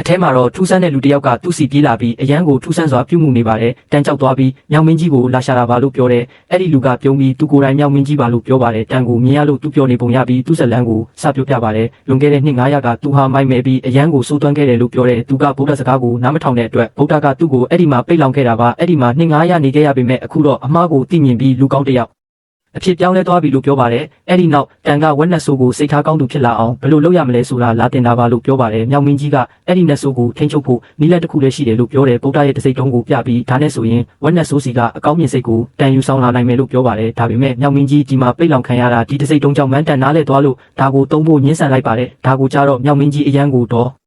အထဲမှာတော့ထူးဆန်းတဲ့လူတစ်ယောက်ကသူ့စီပြေးလာပြီးအရန်ကိုထူးဆန်းစွာပြုမှုနေပါတယ်တန်ကြောက်သွားပြီးမြောင်မင်းကြီးကိုလာရှာတာပါလို့ပြောတယ်အဲ့ဒီလူကပြုံးပြီးသူကိုယ်တိုင်မြောင်မင်းကြီးပါလို့ပြောပါတယ်တန်ကိုမြင်ရလို့သူပြောနေပုံရပြီးသူ့ဇလန်းကိုစပြောပြပါတယ်လွန်ခဲ့တဲ့နှစ်900ကသူဟာမိုက်မဲပြီးအရန်ကိုစိုးသွမ်းခဲ့တယ်လို့ပြောတယ်သူကဗုဒ္ဓစကားကိုနားမထောင်တဲ့အတွက်ဗုဒ္ဓကသူ့ကိုအဲ့ဒီမှာပိတ်လောင်ခဲ့တာပါအဲ့ဒီမှာနှစ်900နေခဲ့ရပေမဲ့အခုတော့အမှားကိုသိမြင်ပြီးလူကောင်းတစ်ယောက်အဖြစ်ပြောင်းလဲသွားပြီလို့ပြောပါတယ်အဲ့ဒီနောက်တန်ကဝက်နတ်ဆိုးကိုစိတ်ထားကောင်းသူဖြစ်လာအောင်ဘယ်လိုလုပ်ရမလဲဆိုတာလာတင်တာပါလို့ပြောပါတယ်မြောင်မင်းကြီးကအဲ့ဒီနတ်ဆိုးကိုထိန်းချုပ်ဖို့နည်းလမ်းတစ်ခုလည်းရှိတယ်လို့ပြောတယ်ဗုဒ္ဓရဲ့တစိတ်တုံးကိုပြပြီးဒါနဲ့ဆိုရင်ဝက်နတ်ဆိုးစီကအကောင်းမြင်စိတ်ကိုတန်ယူဆောင်လာနိုင်မယ်လို့ပြောပါတယ်ဒါပေမဲ့မြောင်မင်းကြီးဒီမှာပိတ်လောင်ခံရတာဒီတစိတ်တုံးကြောင့်မန်းတန်နားလဲသွားလို့ဒါကိုသုံးဖို့ညှင်းဆန်လိုက်ပါတယ်ဒါကိုကြတော့မြောင်မင်းကြီးအရန်ကိုတော့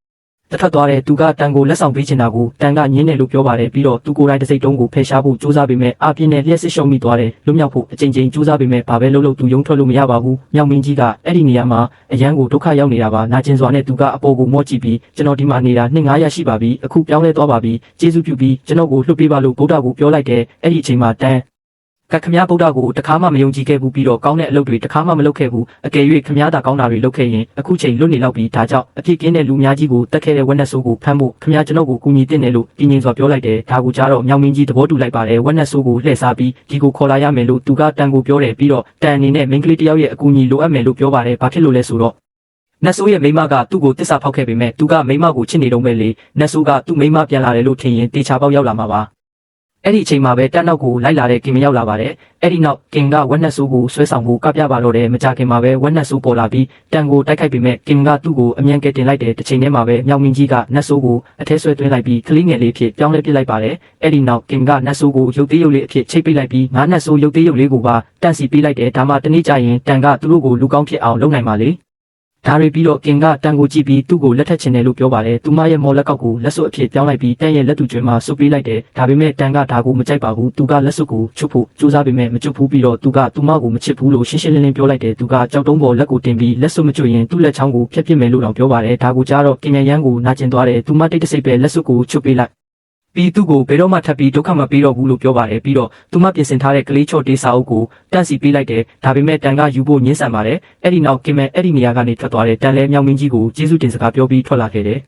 သ တထွက်သွားတဲ့သူကတန်ကိုလက်ဆောင်ပေးချင်တာကိုတန်ကညင်းတယ်လို့ပြောပါတယ်ပြီးတော့သူကိုယ်တိုင်တစ်စိတ်တုံးကိုဖယ်ရှားဖို့ကြိုးစားပေမဲ့အပြင်းနဲ့လျှက်စစ်ရှုံမိသွားတယ်လွတ်မြောက်ဖို့အကြိမ်ကြိမ်ကြိုးစားပေမဲ့ဘာပဲလုပ်လို့သူယုံထွက်လို့မရပါဘူးမြောင်မင်းကြီးကအဲ့ဒီနေရာမှာအရန်ကိုဒုက္ခရောက်နေတာပါနာကျင်စွာနဲ့သူကအပေါ်ကိုမော့ကြည့်ပြီးကျွန်တော်ဒီမှာနေတာနှစ်900ရှိပါပြီအခုပြောင်းလဲသွားပါပြီကျေးဇူးပြုပြီးကျွန်တော်ကိုလွှတ်ပေးပါလို့ဗုဒ္ဓကိုပြောလိုက်တယ်အဲ့ဒီအချိန်မှာတန်ကခမည်းဗုဒ္ဓကိုတခါမှမယုံကြည်ခဲ့ဘူးပြီးတော့ကောင်းတဲ့အလုပ်တွေတခါမှမလုပ်ခဲ့ဘူးအကယ်၍ခမည်းသာကောင်းတာတွေလုပ်ခဲ့ရင်အခုချိန်လွတ်နေလောက်ပြီးဒါကြောင့်အဖြစ်ကင်းတဲ့လူများကြီးကိုတက်ခဲ့တဲ့ဝက်နက်ဆိုးကိုဖမ်းဖို့ခမည်းကျွန်တော်ကိုကူညီတင်တယ်လို့တင်းငင်စွာပြောလိုက်တယ်ဒါကိုကြားတော့မြောင်မင်းကြီးသဘောတူလိုက်ပါတယ်ဝက်နက်ဆိုးကိုလှည့်စားပြီးဒီကိုခေါ်လာရမယ်လို့သူကတန်ကိုပြောတယ်ပြီးတော့တန်အနေနဲ့မိန်းကလေးတယောက်ရဲ့အကူအညီလိုအပ်မယ်လို့ပြောပါတယ်ဘာဖြစ်လို့လဲဆိုတော့နတ်ဆိုးရဲ့မိန်းမကသူ့ကိုတစ္ဆာဖောက်ခဲ့ပေမဲ့သူကမိန်းမကိုချစ်နေတော့မဲ့လေနတ်ဆိုးကသူ့မိန်းမပြန်လာတယ်လို့ထင်ရင်တေချာပေါက်ရောက်လာမှာပါအဲ့ဒီအချိန်မှာပဲတက်နောက်ကိုလိုက်လာတဲ့ကင်မရောက်လာပါတယ်အဲ့ဒီနောက်ကင်ကဝက်နက်ဆိုးကိုဆွဲဆောင်ဖို့ကပြပါတော့တယ်မကြခင်မှာပဲဝက်နက်ဆိုးပေါ်လာပြီးတန်ကိုတိုက်ခိုက်ပေမဲ့ကင်ကသူ့ကိုအမြန်ကဲတင်လိုက်တဲ့တစ်ချိန်တည်းမှာပဲမြောင်မင်းကြီးကနတ်ဆိုးကိုအထဲဆွဲသွင်းလိုက်ပြီးကလေးငယ်လေးဖြစ်ပြောင်းလဲပစ်လိုက်ပါတယ်အဲ့ဒီနောက်ကင်ကနတ်ဆိုးကိုရုပ်သေးရုပ်လေးအဖြစ်ချိတ်ပိတ်လိုက်ပြီးငါနတ်ဆိုးရုပ်သေးရုပ်လေးကိုပါတန့်စီပေးလိုက်တယ်ဒါမှတနေ့ကျရင်တန်ကသူတို့ကိုလူကောင်းဖြစ်အောင်လုပ်နိုင်ပါလေဒါတွေပြီးတော့ကင်ကတန်ကိုကြည့်ပြီးသူ့ကိုလက်ထက်ချင်တယ်လို့ပြောပါတယ်သူမရဲ့မော်လက်ကောက်ကိုလက်စွပ်အဖြစ်ပြောင်းလိုက်ပြီးတန်ရဲ့လက်သူကျွင်းမှာဆုပ်ပေးလိုက်တယ်ဒါပေမဲ့တန်ကဒါကိုမကြိုက်ပါဘူးသူကလက်စွပ်ကိုချွတ်ဖို့ကြိုးစားပေမဲ့မချွတ်ဘူးပြီးတော့သူကသူမကိုမချစ်ဘူးလို့ရှင်းရှင်းလင်းလင်းပြောလိုက်တယ်သူကကြောက်တုံးပေါ်လက်ကိုတင်ပြီးလက်စွပ်မချွတ်ရင်သူ့လက်ချောင်းကိုဖျက်ပစ်မယ်လို့တော့ပြောပါတယ်ဒါကိုကြားတော့ကင်ရန်ကိုနာကျင်သွားတယ်သူမတိတ်တဆိတ်ပဲလက်စွပ်ကိုချွတ်ပေးလိုက်ပြီးသူ့ကိုဘယ်တော့မှထပ်ပြီးဒုက္ခမပေးတော့ဘူးလို့ပြောပါတယ်ပြီးတော့သူမပြင်ဆင်ထားတဲ့ကလေးချော့တေးစာအုပ်ကိုတန့်စီပေးလိုက်တယ်ဒါပေမဲ့တန်ကယူဖို့ညှင်းဆန်ပါတယ်အဲ့ဒီနောက်ကင်မဲအဲ့ဒီနေရာကနေထွက်သွားတယ်တန်လဲမြောင်မင်းကြီးကိုကျေးဇူးတင်စကားပြောပြီးထွက်လာခဲ့တယ်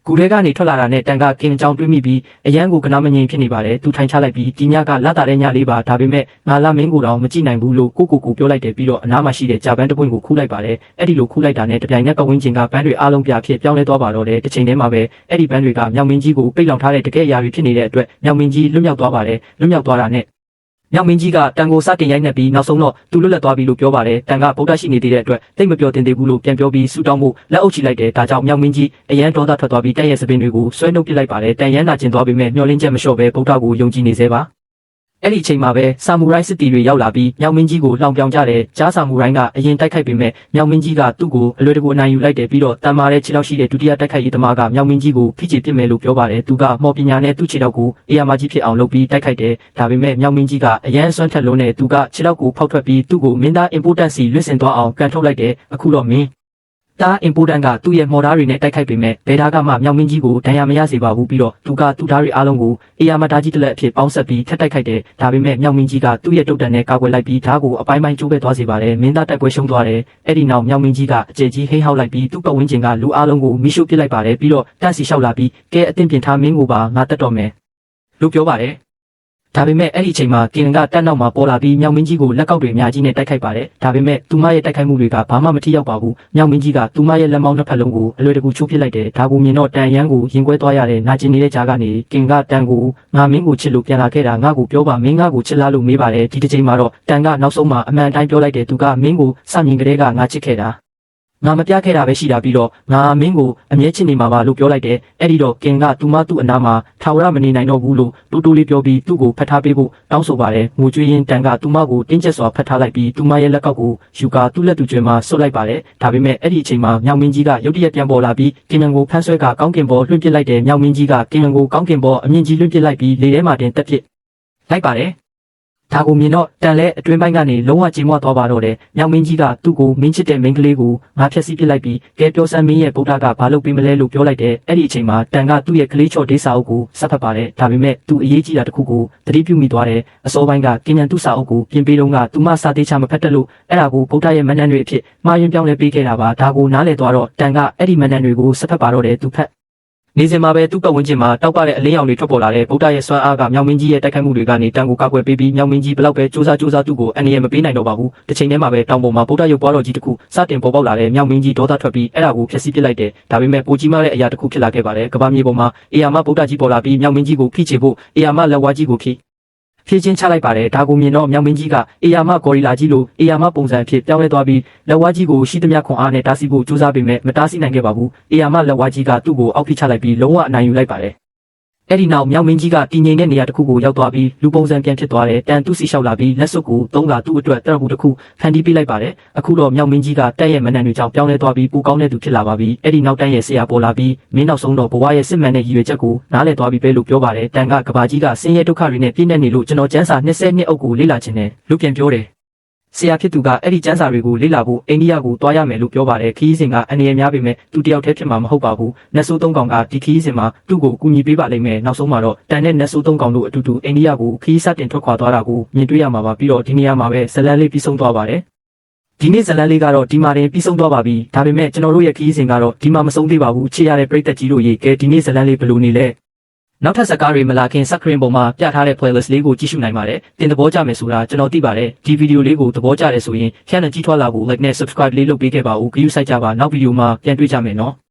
ကူထဲကနေထွက်လာတာနဲ့တန်ကကင်ကြောင်တွေးမိပြီးအရန်ကိုကနာမငြိမ်ဖြစ်နေပါတယ်သူထိုင်ချလိုက်ပြီးဒီညကလာတာတဲ့ညလေးပါဒါပေမဲ့ငါလာမင်းကိုတော့မကြည့်နိုင်ဘူးလို့ကိုပြောလိုက်တယ်ပြီးတော့အနားမှာရှိတဲ့ဂျာပန်တပွင့်ကိုခူးလိုက်ပါတယ်အဲ့ဒီလိုခူးလိုက်တာနဲ့တပြိုင်နက်ပတ်ဝန်းကျင်ကဘန်းတွေအားလုံးပြဖြစ်ပြောင်းလဲသွားပါတော့တယ်တစ်ချိန်တည်းမှာပဲအဲ့ဒီဘန်းတွေကမြောင်မင်းကြီးကိုပိတ်လောင်ထားတဲ့တကယ်အရာတွေဖြစ်နေတဲ့အတွက်မြောင်မင်းကြီးလွတ်မြောက်သွားပါတယ်လွတ်မြောက်သွားတာနဲ့မြောင်မင်းကြီးကတန်ကိုစတင်ရိုက်နှက်ပြီးနောက်ဆုံးတော့သူလွတ်လပ်သွားပြီလို့ပြောပါတယ်တန်ကဗုဒ္ဓရှိနေသေးတဲ့အတွက်တိတ်မပြောတင်သေးဘူးလို့ပြန်ပြောပြီးဆူတောင်းဖို့လက်အုပ်ချလိုက်တယ်ဒါကြောင့်မြောင်မင်းကြီးအရန်ဒေါသထွက်သွားပြီးတန်ရဲ့စပင်တွေကိုဆွဲနှုတ်ပစ်လိုက်ပါတယ်တန်ရန်နာကျင်သွားပေမဲ့မျောလင်းချက်မလျှော့ပဲဗုဒ္ဓကိုယုံကြည်နေသေးပါအဲ့ဒီအချိန်မှာပဲဆာမူရိုင်းစစ်တီတွေရောက်လာပြီးမြောင်မင်းကြီးကိုလှောင်ပြောင်ကြတယ်ကြားဆာမူရိုင်းကအရင်တိုက်ခိုက်ပေမဲ့မြောင်မင်းကြီးကသူ့ကိုအလွယ်တကူအနိုင်ယူလိုက်တယ်ပြီးတော့တန်မာတဲ့ခြေထောက်ရှိတဲ့ဒုတိယတိုက်ခိုက်ရေးသမားကမြောင်မင်းကြီးကိုဖိချေပစ်မယ်လို့ပြောပါတယ်သူကမော်ပညာနဲ့သူ့ခြေထောက်ကိုအေယာမကြီးဖြစ်အောင်လုပ်ပြီးတိုက်ခိုက်တယ်ဒါပေမဲ့မြောင်မင်းကြီးကအရန်ဆွမ်းထက်လုံးနဲ့သူကခြေထောက်ကိုဖောက်ထွက်ပြီးသူ့ကိုမင်းသား important စီလွှင့်စင်သွားအောင်ကန်ထုတ်လိုက်တယ်အခုတော့မင်းတာ important ကသူ့ရဲ့မော်ဒါတွေနဲ့တိုက်ခိုက်ပေမဲ့ဘယ်ဓာကမှမြောင်မင်းကြီးကိုဒဏ်ရာမရစေပါဘူးပြီးတော့သူကသူ့ဓာတ်တွေအားလုံးကိုအေယာမတာကြီးတစ်လက်အဖြစ်ပေါင်းဆက်ပြီးထက်တိုက်ခိုက်တယ်ဒါပေမဲ့မြောင်မင်းကြီးကသူ့ရဲ့တုတ်တန်နဲ့ကာကွယ်လိုက်ပြီးဓာတ်ကိုအပိုင်းပိုင်းကျိုးပဲသွားစေပါတယ်မင်းသားတိုက်ပွဲရှုံးသွားတယ်အဲ့ဒီနောက်မြောင်မင်းကြီးကအကျယ်ကြီးဟိဟောက်လိုက်ပြီးသူ့ပတ်ဝန်းကျင်ကလူအားလုံးကိုမိရှုပစ်လိုက်ပါတယ်ပြီးတော့တန့်စီလျှောက်လာပြီးကဲအသင်ပြင်ထားမင်းကိုပါငါတက်တော်မယ်လို့ပြောပါတယ်ဒါပေမဲ့အဲ့ဒီအချိန်မှာကင်ကတက်နောက်မှာပေါ်လာပြီးမြောင်မင်းကြီးကိုလက်ကောက်တွေအများကြီးနဲ့တိုက်ခိုက်ပါတယ်ဒါပေမဲ့သူမရဲ့တိုက်ခိုက်မှုတွေကဘာမှမထိရောက်ပါဘူးမြောင်မင်းကြီးကသူမရဲ့လက်မောင်းတစ်ဖက်လုံးကိုအလွယ်တကူချိုးပစ်လိုက်တယ်ဒါကိုမြင်တော့တန်ရန်ကိုရင်ခွဲသွားရတဲ့နာကျင်နေတဲ့ကြားကနေကင်ကတန်ကိုငါမင်းကိုချစ်လို့ပြန်လာခဲ့တာငါကိုပြောပါမင်းငါကိုချစ်လားလို့မေးပါတယ်ဒီတစ်ချိန်မှာတော့တန်ကနောက်ဆုံးမှာအမှန်တိုင်းပြောလိုက်တယ်သူကမင်းကိုစမြင်ကလေးကငါချစ်ခဲ့တာငါမပြခဲ့တာပဲရှိတာပြီးတော့ငါမင်းကိုအမြဲချစ်နေမှာပါလို့ပြောလိုက်တယ်အဲ့ဒီတော့ကင်ကသူမသူ့အနားမှာထာဝရမနေနိုင်တော့ဘူးလို့တူတူလေးပြောပြီးသူ့ကိုဖတ်ထားပေးဖို့တောင်းဆိုပါတယ်ငိုကြွေးရင်းတန်ကသူမကိုတင်းကျပ်စွာဖတ်ထားလိုက်ပြီးသူမရဲ့လက်ကောက်ကိုယူကာသူ့လက်သူကျွဲမှာဆွတ်လိုက်ပါတယ်ဒါပေမဲ့အဲ့ဒီအချိန်မှာမြောင်မင်းကြီးကရုတ်တရက်ပြန်ပေါ်လာပြီးကင်ယံကိုဖမ်းဆွဲကကောင်းကင်ပေါ်လွှင့်ပစ်လိုက်တယ်မြောင်မင်းကြီးကကင်ယံကိုကောင်းကင်ပေါ်အမြင့်ကြီးလွှင့်ပစ်လိုက်ပြီးလေထဲမှာတင်တက်ပစ်လိုက်ပါတယ်ဒါကိုမြင်တော့တန်လဲအတွင်းပိုင်းကနေလုံးဝကြေမွသွားပါတော့တယ်။မြောင်မင်းကြီးကသူ့ကိုမင်းချစ်တဲ့မိန်းကလေးကိုငါဖျက်ဆီးပစ်လိုက်ပြီးကဲပြောစမ်းမင်းရဲ့ဗုဒ္ဓကဘာလုပ်ပေးမလဲလို့ပြောလိုက်တယ်။အဲ့ဒီအချိန်မှာတန်ကသူ့ရဲ့ကလေးချော့ဒေးစာအုပ်ကိုဆက်ဖတ်ပါတယ်။ဒါပေမဲ့သူအရေးကြီးတာတစ်ခုကိုသတိပြုမိသွားတယ်။အစောပိုင်းကကင်ယံသူ့စာအုပ်ကိုပြင်ပေးတော့ကသူမစာသေးချမဖတ်တတ်လို့အဲ့ဒါကိုဗုဒ္ဓရဲ့မန္တန်တွေအဖြစ်မှားယွင်းပြောင်းလဲပေးခဲ့တာပါ။ဒါကိုနားလည်သွားတော့တန်ကအဲ့ဒီမန္တန်တွေကိုဆက်ဖတ်ပါတော့တယ်သူဖတ်နေစဉ်မှာပဲသူ့ပတ်ဝန်းကျင်မှာတောက်ပတဲ့အလင်းရောင်တွေထွက်ပေါ်လာတဲ့ဗုဒ္ဓရဲ့စွမ်းအားကမြောင်မင်းကြီးရဲ့တိုက်ခိုက်မှုတွေကနေတန်ကိုကာကွယ်ပေးပြီးမြောင်မင်းကြီးဘလောက်ပဲစူးစမ်းသူ့ကိုအန္တရာယ်မပေးနိုင်တော့ပါဘူး။တစ်ချိန်တည်းမှာပဲတောင်ပေါ်မှာဗုဒ္ဓရုပ်ပွားတော်ကြီးတစ်ခုစတင်ပေါ်ပေါက်လာတဲ့မြောင်မင်းကြီးဒေါသထွက်ပြီးအဲ့ဒါကိုဖျက်ဆီးပစ်လိုက်တယ်။ဒါပေမဲ့ပိုကြီးမားတဲ့အရာတစ်ခုဖြစ်လာခဲ့ပါတယ်။ကမ္ဘာမြေပေါ်မှာအေယာမဗုဒ္ဓကြီးပေါ်လာပြီးမြောင်မင်းကြီးကိုဖိချေဖို့အေယာမလက်ဝါးကြီးကိုဖြည့်ချင်းချလိုက်ပါတယ်ဒါကိုမြင်တော့မြောင်မင်းကြီးကအေယာမဂေါ်ရီလာကြီးလိုအေယာမပုံစံအဖြစ်ပြောင်းလဲသွားပြီးလက်ဝါးကြီးကိုရှိသမျှခွန်အားနဲ့တားဆီးဖို့ကြိုးစားပေမဲ့မတားဆီးနိုင်ခဲ့ပါဘူးအေယာမလက်ဝါးကြီးကသူ့ကိုအောက်ဖိချလိုက်ပြီးလုံးဝအနိုင်ယူလိုက်ပါတယ် အဲ့ဒီနောက်မြောက်မင်းကြီးကတည်ငြိမ်တဲ့နေရာတစ်ခုကိုရောက်သွားပြီးလူပုံစံပြန်ဖြစ်သွားတယ်တန်သူစီလျှောက်လာပြီးလက်စွပ်ကိုသုံးကသူ့အတွက်တက်ရဘူးတစ်ခုဖန်တီးပေးလိုက်ပါတယ်အခုတော့မြောက်မင်းကြီးကတက်ရဲ့မနန်တွေကြောင့်ပြောင်းလဲသွားပြီးပူကောင်းတဲ့သူဖြစ်လာပါပြီအဲ့ဒီနောက်တန်းရဲ့ဆရာပေါ်လာပြီးမင်းနောက်ဆုံးတော့ဘဝရဲ့စစ်မှန်တဲ့ရည်ရွယ်ချက်ကိုနားလည်သွားပြီပဲလို့ပြောပါတယ်တန်ကကဘာကြီးကဆင်းရဲဒုက္ခတွေနဲ့ပြည့်နေလို့ကျွန်တော်ကျန်းစာ20နှစ်အုပ်ကိုလေ့လာခြင်းနဲ့လူပြန်ပြောတယ်ဆရာဖြစ်သူကအဲ့ဒီကျန်းစာတွေကိုလေ့လာဖို့အိန္ဒိယကိုတွားရမယ်လို့ပြောပါတယ်ခီးစဉ်ကအန္တရာယ်များပေမဲ့သူတယောက်တည်းဖြစ်မှာမဟုတ်ပါဘူးနတ်ဆိုးသုံးကောင်ကဒီခီးစဉ်မှာသူ့ကိုအကူအညီပေးပါလိမ့်မယ်နောက်ဆုံးမှာတော့တန်နဲ့နတ်ဆိုးသုံးကောင်တို့အတူတူအိန္ဒိယကိုခီးစတင်ထွက်ခွာသွားတာကိုမြင်တွေ့ရမှာပါပြီးတော့ဒီနေရာမှာပဲဇလန်လေးပြီးဆုံးသွားပါတယ်ဒီနေ့ဇလန်လေးကတော့ဒီမှာတင်ပြီးဆုံးသွားပါပြီဒါပေမဲ့ကျွန်တော်တို့ရဲ့ခီးစဉ်ကတော့ဒီမှာမဆုံးသေးပါဘူးချစ်ရတဲ့ပရိသတ်ကြီးတို့ရေကဲဒီနေ့ဇလန်လေးဘယ်လိုနေလဲနောက်ထပ်စကားတွေမလာခင် screen ပေါ်မှာပြထားတဲ့ playlist လေးကိုကြည့်ရှုနိုင်ပါတယ်။တင်သဘောကျမယ်ဆိုတာကျွန်တော်သိပါတယ်။ဒီဗီဒီယိုလေးကိုသဘောကျတယ်ဆိုရင် channel ကြည့်ထွားလာဖို့ like နဲ့ subscribe လေးလုပ်ပေးခဲ့ပါဦး။ view ဆိုင်ကြပါနောက်ဗီဒီယိုမှာပြန်တွေ့ကြမယ်နော်။